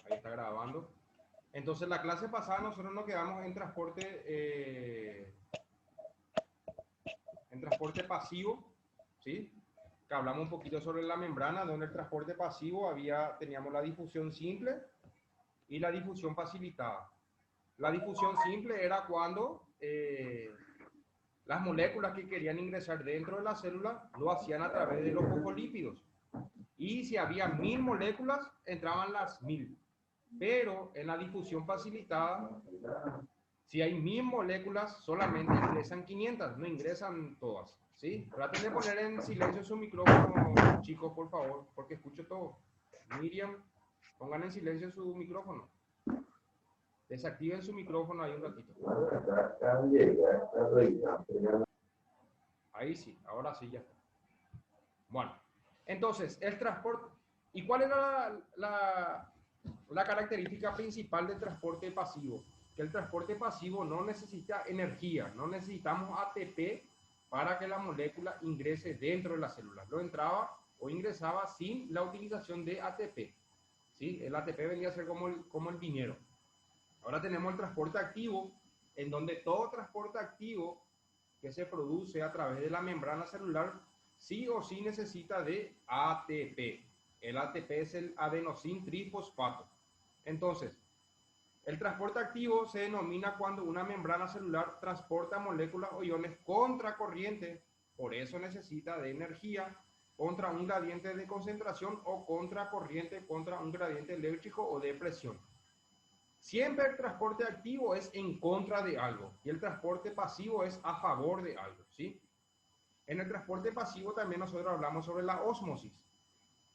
Ahí está grabando. Entonces, la clase pasada nosotros nos quedamos en transporte pasivo, ¿sí? Que hablamos un poquito sobre la membrana, donde el transporte pasivo teníamos la difusión simple y la difusión facilitada. La difusión simple era cuando las moléculas que querían ingresar dentro de la célula lo hacían a través de los fosfolípidos. Y si había 1000 moléculas, entraban las 1000. Pero en la difusión facilitada, si hay 1000 moléculas, solamente ingresan 500, no ingresan todas. ¿Sí? Traten de poner en silencio su micrófono, chicos, por favor, porque escucho todo. Miriam, pongan en silencio su micrófono. Desactiven su micrófono ahí un ratito. Ahí sí, ahora sí ya está. Bueno, entonces, el transporte. ¿Y cuál era la característica principal del transporte pasivo? Que el transporte pasivo no necesita energía, no necesitamos ATP para que la molécula ingrese dentro de la célula. Lo entraba o ingresaba sin la utilización de ATP. ¿Sí? El ATP venía a ser como el dinero. Ahora tenemos el transporte activo, en donde todo transporte activo que se produce a través de la membrana celular sí o sí necesita de ATP. El ATP es el adenosín trifosfato. Entonces, el transporte activo se denomina cuando una membrana celular transporta moléculas o iones contra corriente, por eso necesita de energía, contra un gradiente de concentración o contra corriente, contra un gradiente eléctrico o de presión. Siempre el transporte activo es en contra de algo y el transporte pasivo es a favor de algo, ¿sí? En el transporte pasivo también nosotros hablamos sobre la ósmosis,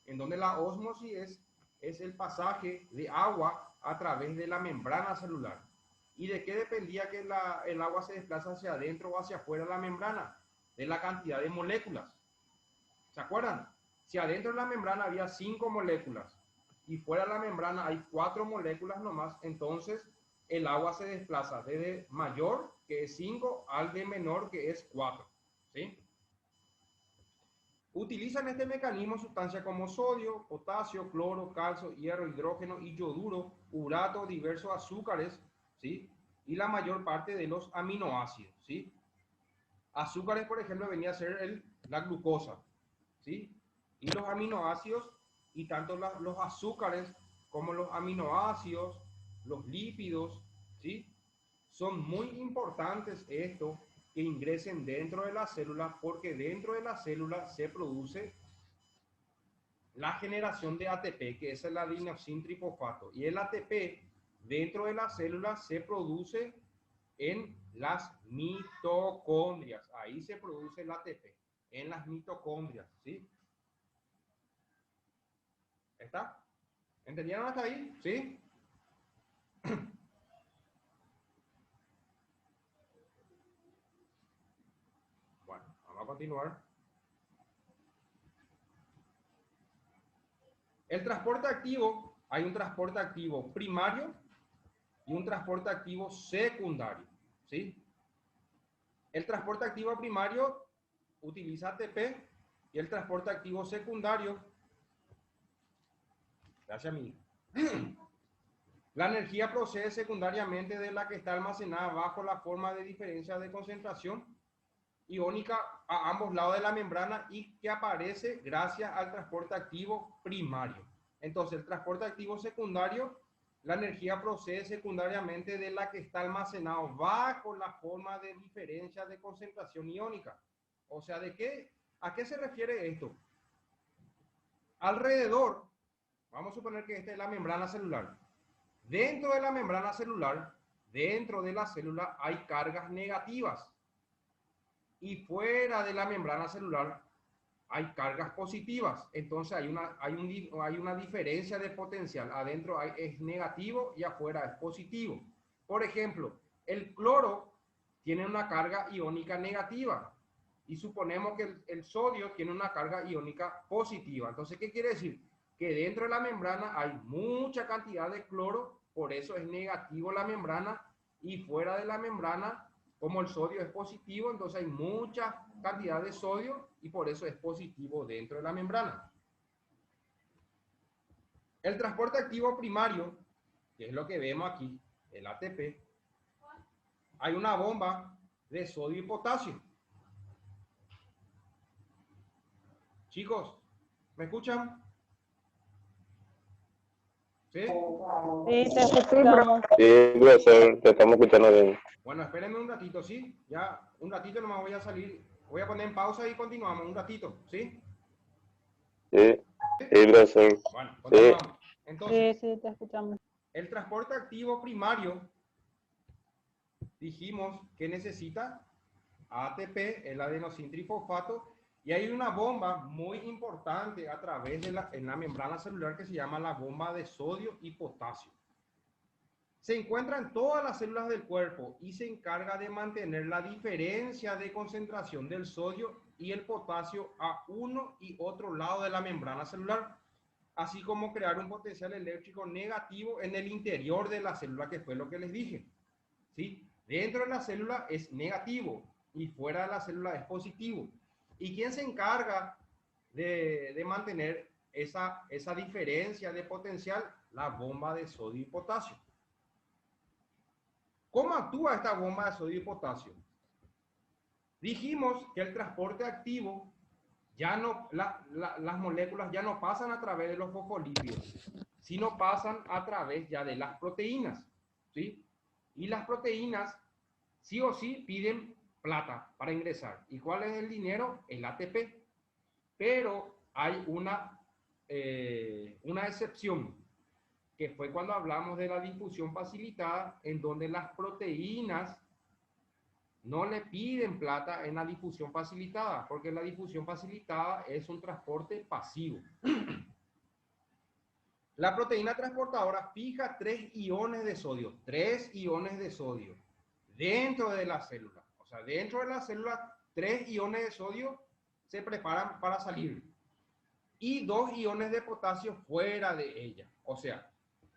en donde la ósmosis es el pasaje de agua a través de la membrana celular. ¿Y de qué dependía que el agua se desplaza hacia adentro o hacia afuera de la membrana? De la cantidad de moléculas. ¿Se acuerdan? Si adentro de la membrana había 5 moléculas y fuera de la membrana hay 4 moléculas nomás, entonces el agua se desplaza desde mayor, que es 5, al de menor, que es 4. ¿Sí? Utilizan este mecanismo sustancias como sodio, potasio, cloro, calcio, hierro, hidrógeno y yoduro, urato, diversos azúcares, ¿sí? Y la mayor parte de los aminoácidos, ¿sí? Azúcares, por ejemplo, venía a ser la glucosa, ¿sí? Y los aminoácidos, y tanto los azúcares como los aminoácidos, los lípidos, ¿sí? Son muy importantes esto que ingresen dentro de la célula, porque dentro de la célula se produce la generación de ATP, que es el adenosín trifosfato. Y el ATP dentro de la célula se produce en las mitocondrias. Ahí se produce el ATP, en las mitocondrias, ¿sí? ¿Está? ¿Entendieron hasta ahí? ¿Sí? Bueno, vamos a continuar. El transporte activo, hay un transporte activo primario y un transporte activo secundario, ¿sí? El transporte activo primario utiliza ATP y el transporte activo secundario, gracias a mí, la energía procede secundariamente de la que está almacenada bajo la forma de diferencia de concentración iónica a ambos lados de la membrana y que aparece gracias al transporte activo primario. Entonces, el transporte activo secundario, la energía procede secundariamente de la que está almacenado bajo la forma de diferencia de concentración iónica. O sea, ¿a qué se refiere esto? Alrededor, vamos a suponer que esta es la membrana celular. Dentro de la membrana celular, dentro de la célula hay cargas negativas. Y fuera de la membrana celular hay cargas positivas. Entonces hay una diferencia de potencial. Adentro es negativo y afuera es positivo. Por ejemplo, el cloro tiene una carga iónica negativa y suponemos que el sodio tiene una carga iónica positiva. Entonces, ¿qué quiere decir? Que dentro de la membrana hay mucha cantidad de cloro, por eso es negativo la membrana, y fuera de la membrana, como el sodio es positivo, entonces hay mucha cantidad de sodio y por eso es positivo dentro de la membrana. El transporte activo primario, que es lo que vemos aquí, el ATP, hay una bomba de sodio y potasio. Chicos, ¿me escuchan? ¿Sí? Sí, te escuchamos. Sí, profesor, te estamos escuchando bien. Bueno, espérenme un ratito, ¿sí? Ya, un ratito nomás voy a salir. Voy a poner en pausa y continuamos un ratito, ¿sí? Sí, sí, profesor. Bueno, Sí, continuamos. Entonces, Sí, te escuchamos. el transporte activo primario, dijimos que necesita ATP, el adenosintrifosfato, y hay una bomba muy importante a través de en la membrana celular que se llama la bomba de sodio y potasio. Se encuentra en todas las células del cuerpo y se encarga de mantener la diferencia de concentración del sodio y el potasio a uno y otro lado de la membrana celular, así como crear un potencial eléctrico negativo en el interior de la célula, que fue lo que les dije. ¿Sí? Dentro de la célula es negativo y fuera de la célula es positivo. ¿Y quién se encarga de mantener esa diferencia de potencial? La bomba de sodio y potasio. ¿Cómo actúa esta bomba de sodio y potasio? Dijimos que el transporte activo, ya no, las moléculas ya no pasan a través de los fosfolípidos, sino pasan a través ya de las proteínas, ¿sí? Y las proteínas sí o sí piden plata para ingresar. ¿Y cuál es el dinero? El ATP. Pero hay una excepción, que fue cuando hablamos de la difusión facilitada, en donde las proteínas no le piden plata en la difusión facilitada, porque la difusión facilitada es un transporte pasivo. La proteína transportadora fija 3 iones de sodio, 3 iones de sodio dentro de la célula. O sea, dentro de la célula, 3 iones de sodio se preparan para salir y 2 iones de potasio fuera de ella. O sea,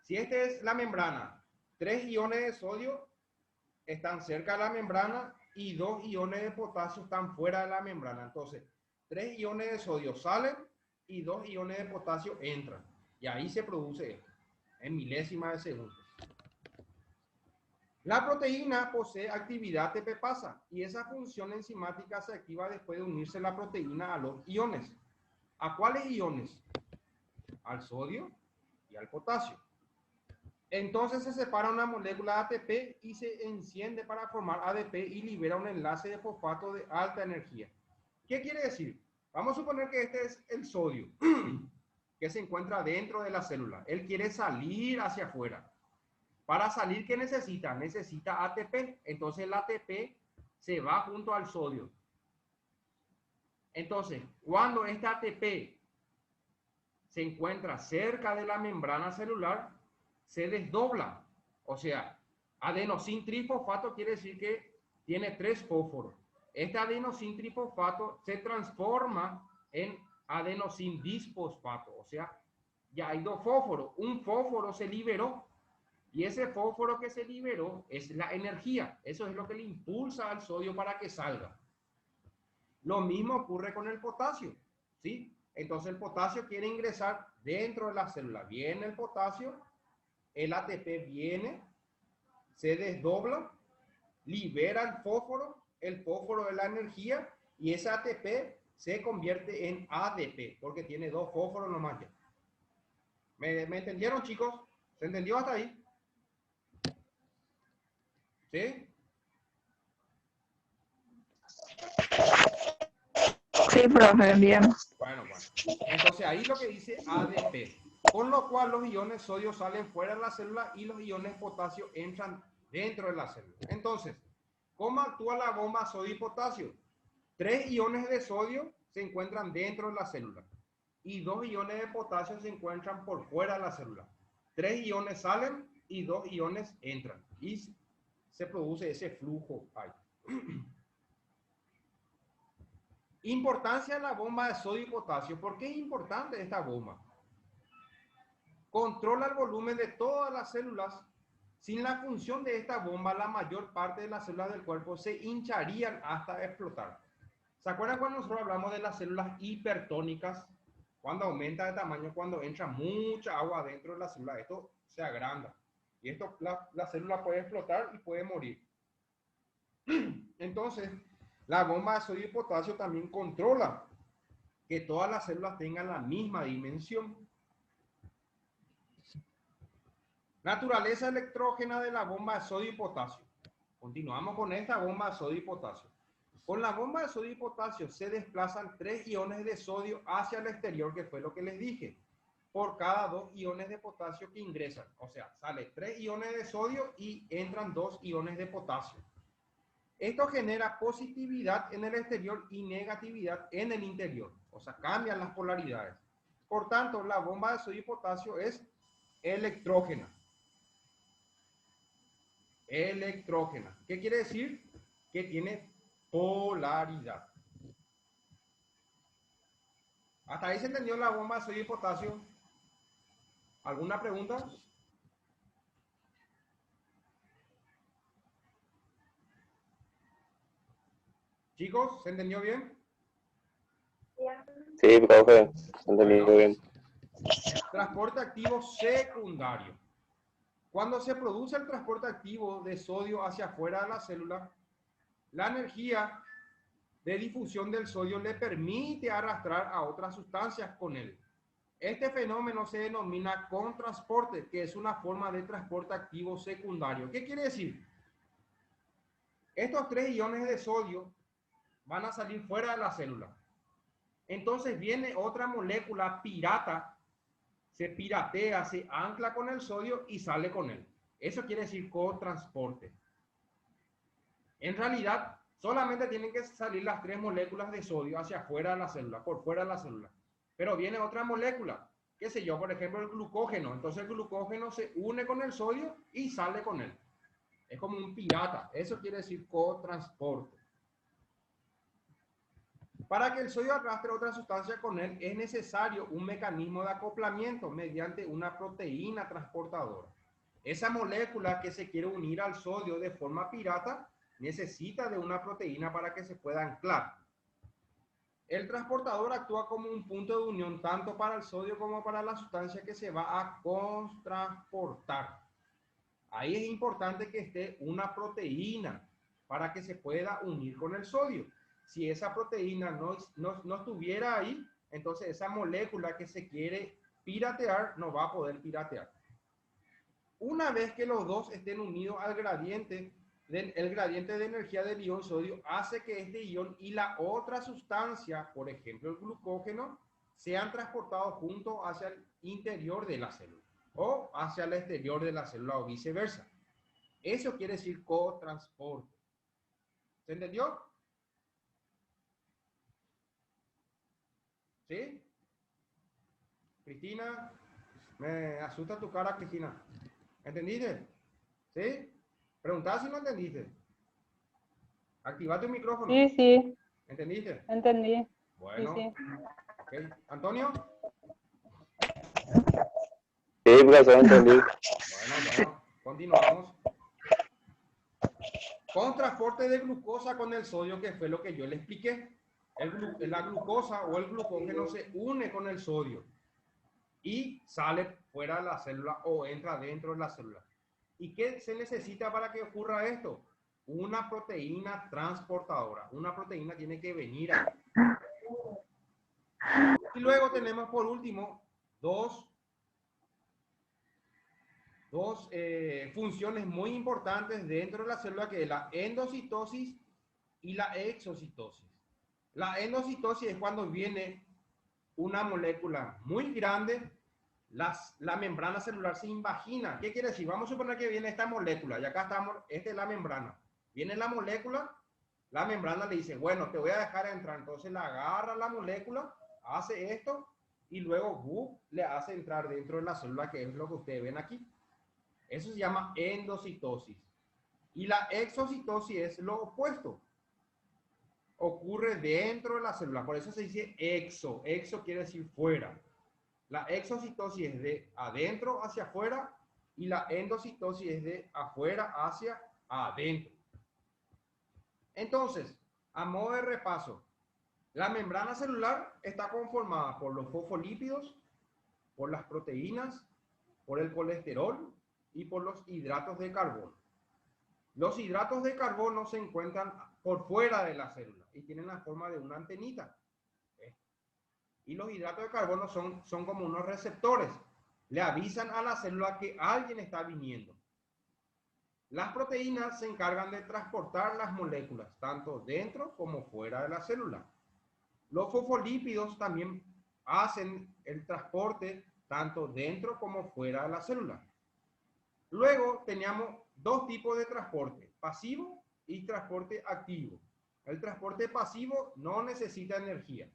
si esta es la membrana, 3 iones de sodio están cerca de la membrana y 2 iones de potasio están fuera de la membrana. Entonces, 3 iones de sodio salen y 2 iones de potasio entran. Y ahí se produce esto, en milésimas de segundo. La proteína posee actividad ATP-pasa y esa función enzimática se activa después de unirse la proteína a los iones. ¿A cuáles iones? Al sodio y al potasio. Entonces se separa una molécula de ATP y se enciende para formar ADP y libera un enlace de fosfato de alta energía. ¿Qué quiere decir? Vamos a suponer que este es el sodio que se encuentra dentro de la célula. Él quiere salir hacia afuera. Para salir, ¿qué necesita? Necesita ATP. Entonces el ATP se va junto al sodio. Entonces, cuando este ATP se encuentra cerca de la membrana celular, se desdobla. O sea, adenosin trifosfato quiere decir que tiene 3 fósforos. Este adenosin trifosfato se transforma en adenosin disfosfato. O sea, ya hay 2 fósforos. Un fósforo se liberó y ese fósforo que se liberó es la energía. Eso es lo que le impulsa al sodio para que salga. Lo mismo ocurre con el potasio, ¿sí? Entonces el potasio quiere ingresar dentro de la célula. Viene el potasio, el ATP viene, se desdobla, libera el fósforo de la energía, y ese ATP se convierte en ADP, porque tiene 2 fósforos nomás ya. ¿Me entendieron, chicos? ¿Se entendió hasta ahí? ¿Sí? Sí, profe, bien. Bueno. Entonces ahí lo que dice ADP. Con lo cual los iones sodio salen fuera de la célula y los iones potasio entran dentro de la célula. Entonces, ¿cómo actúa la bomba sodio y potasio? 3 iones de sodio se encuentran dentro de la célula y 2 iones de potasio se encuentran por fuera de la célula. 3 iones salen y 2 iones entran y se produce ese flujo ahí. Importancia de la bomba de sodio y potasio. ¿Por qué es importante esta bomba? Controla el volumen de todas las células. Sin la función de esta bomba, la mayor parte de las células del cuerpo se hincharían hasta explotar. ¿Se acuerdan cuando nosotros hablamos de las células hipertónicas? Cuando aumenta de tamaño, cuando entra mucha agua dentro de la célula, esto se agranda. Y esto, la célula puede explotar y puede morir. Entonces, la bomba de sodio y potasio también controla que todas las células tengan la misma dimensión. Naturaleza electrógena de la bomba de sodio y potasio. Continuamos con esta bomba de sodio y potasio. Con la bomba de sodio y potasio se desplazan 3 iones de sodio hacia el exterior, que fue lo que les dije, por cada 2 iones de potasio que ingresan. O sea, sale 3 iones de sodio y entran 2 iones de potasio. Esto genera positividad en el exterior y negatividad en el interior. O sea, cambian las polaridades. Por tanto, la bomba de sodio y potasio es electrógena. Electrógena. ¿Qué quiere decir? Que tiene polaridad. ¿Hasta ahí se entendió la bomba de sodio y potasio? ¿Alguna pregunta? Chicos, ¿se entendió bien? Sí, profe, entendido Bueno, bien. transporte activo secundario. Cuando se produce el transporte activo de sodio hacia afuera de la célula, la energía de difusión del sodio le permite arrastrar a otras sustancias con él. Este fenómeno se denomina contransporte, que es una forma de transporte activo secundario. ¿Qué quiere decir? Estos 3 iones de sodio van a salir fuera de la célula. Entonces viene otra molécula pirata, se piratea, se ancla con el sodio y sale con él. Eso quiere decir cotransporte. En realidad, solamente tienen que salir las 3 moléculas de sodio hacia afuera de la célula, por fuera de la célula. Pero viene otra molécula, qué sé yo, por ejemplo, el glucógeno. Entonces el glucógeno se une con el sodio y sale con él. Es como un pirata. Eso quiere decir cotransporte. Para que el sodio arrastre otra sustancia con él, es necesario un mecanismo de acoplamiento mediante una proteína transportadora. Esa molécula que se quiere unir al sodio de forma pirata necesita de una proteína para que se pueda anclar. El transportador actúa como un punto de unión tanto para el sodio como para la sustancia que se va a transportar. Ahí es importante que esté una proteína para que se pueda unir con el sodio. Si esa proteína no estuviera ahí, entonces esa molécula que se quiere piratear no va a poder piratear. Una vez que los dos estén unidos al gradiente, el gradiente de energía del ion sodio hace que este ion y la otra sustancia, por ejemplo el glucógeno, sean transportados juntos hacia el interior de la célula o hacia el exterior de la célula o viceversa. Eso quiere decir cotransporte. ¿Se entendió? ¿Sí? Cristina, me asusta tu cara, Cristina. ¿Entendiste? ¿Sí? Preguntá si no entendiste. Activa tu micrófono. Sí, sí, ¿Entendiste? entendí. Bueno. Sí, Okay. ¿Antonio? Sí, profesor, entendí. Bueno, continuamos. Con transporte de glucosa con el sodio, que fue lo que yo le expliqué. La glucosa o el glucógeno se une con el sodio y sale fuera de la célula o entra dentro de la célula. ¿Y qué se necesita para que ocurra esto? Una proteína transportadora. Una proteína tiene que venir aquí. Y luego tenemos por último dos funciones muy importantes dentro de la célula, que es la endocitosis y la exocitosis. La endocitosis es cuando viene una molécula muy grande, la membrana celular se invagina. ¿Qué quiere decir? Vamos a suponer que viene esta molécula y acá estamos, esta es la membrana. Viene la molécula, la membrana le dice, bueno, te voy a dejar entrar. Entonces la agarra la molécula, hace esto y luego le hace entrar dentro de la célula, que es lo que ustedes ven aquí. Eso se llama endocitosis. Y la exocitosis es lo opuesto. Ocurre dentro de la célula. Por eso se dice exo. Exo quiere decir fuera. La exocitosis es de adentro hacia afuera y la endocitosis es de afuera hacia adentro. Entonces, a modo de repaso, La membrana celular está conformada por los fosfolípidos, por las proteínas, por el colesterol y por los hidratos de carbono. Los hidratos de carbono se encuentran por fuera de la célula y tienen la forma de una antenita. Y los hidratos de carbono son como unos receptores. Le avisan a la célula que alguien está viniendo. Las proteínas se encargan de transportar las moléculas, tanto dentro como fuera de la célula. Los fosfolípidos también hacen el transporte tanto dentro como fuera de la célula. Luego teníamos dos tipos de transporte, pasivo y transporte activo. El transporte pasivo no necesita energía.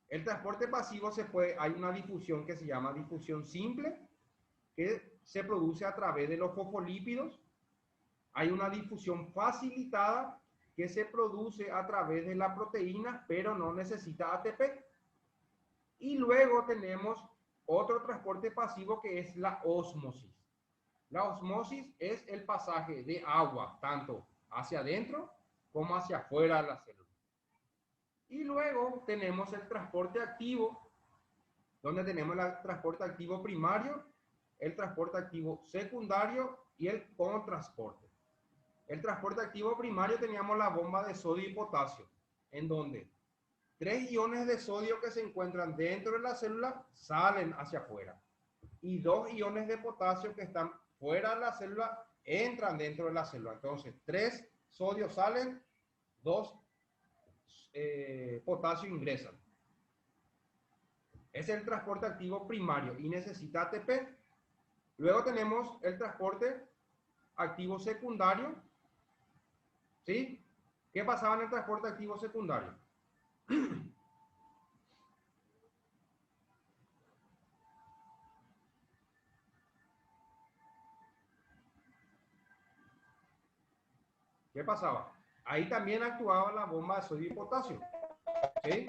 El transporte pasivo hay una difusión que se llama difusión simple, que se produce a través de los fosfolípidos. Hay una difusión facilitada que se produce a través de la proteína, pero no necesita ATP. Y luego tenemos otro transporte pasivo que es la ósmosis. La ósmosis es el pasaje de agua tanto hacia adentro como hacia afuera de la célula. Y luego tenemos el transporte activo, donde tenemos el transporte activo primario, el transporte activo secundario y el contrasporte. El transporte activo primario teníamos la bomba de sodio y potasio, en donde 3 iones de sodio que se encuentran dentro de la célula salen hacia afuera. Y 2 iones de potasio que están fuera de la célula entran dentro de la célula. Entonces, 3 sodios salen, 2 potasio ingresan. Es el transporte activo primario y necesita ATP. Luego tenemos el transporte activo secundario. ¿Sí? ¿Qué pasaba en el transporte activo secundario? ¿Qué pasaba? Ahí también actuaba la bomba de sodio y potasio. ¿Sí?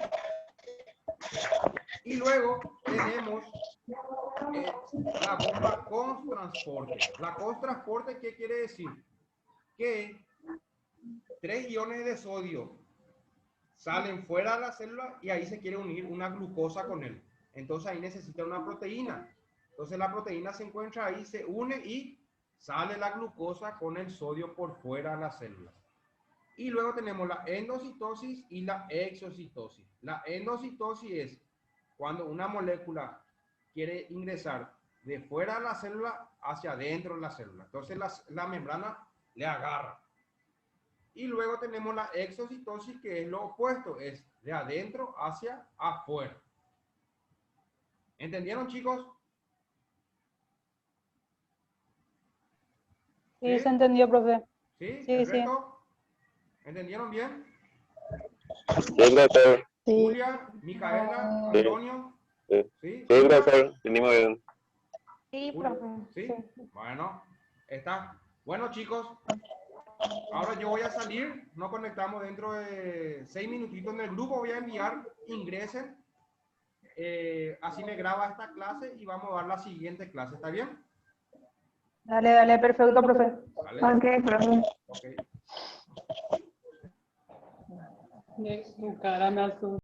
Y luego tenemos la bomba constransporte. La constransporte, ¿qué quiere decir? Que 3 iones de sodio salen fuera de la célula y ahí se quiere unir una glucosa con él. Entonces ahí necesita una proteína. Entonces la proteína se encuentra ahí, se une y sale la glucosa con el sodio por fuera de la célula. Y luego tenemos la endocitosis y la exocitosis. La endocitosis es cuando una molécula quiere ingresar de fuera de la célula hacia adentro de la célula. Entonces la membrana le agarra. Y luego tenemos la exocitosis, que es lo opuesto, es de adentro hacia afuera. ¿Entendieron, chicos? Sí, se entendió, profe. ¿Sí? Sí, ¿El sí. resto? ¿Entendieron bien? Sí, profesor. Sí. Julia, Micaela, Sí. Antonio. Sí, ¿Sí? sí, profesor. Entendimos bien. Sí, Julia, profe. ¿sí? Bueno, está. Bueno, chicos, ahora yo voy a salir. Nos conectamos dentro de 6 minutitos en el grupo. Voy a enviar, ingresen. Así me graba esta clase y vamos a dar la siguiente clase. ¿Está bien? Dale, dale, perfecto, profe. ¿Vale? Ok, profe. Ok. De su cara me asusta.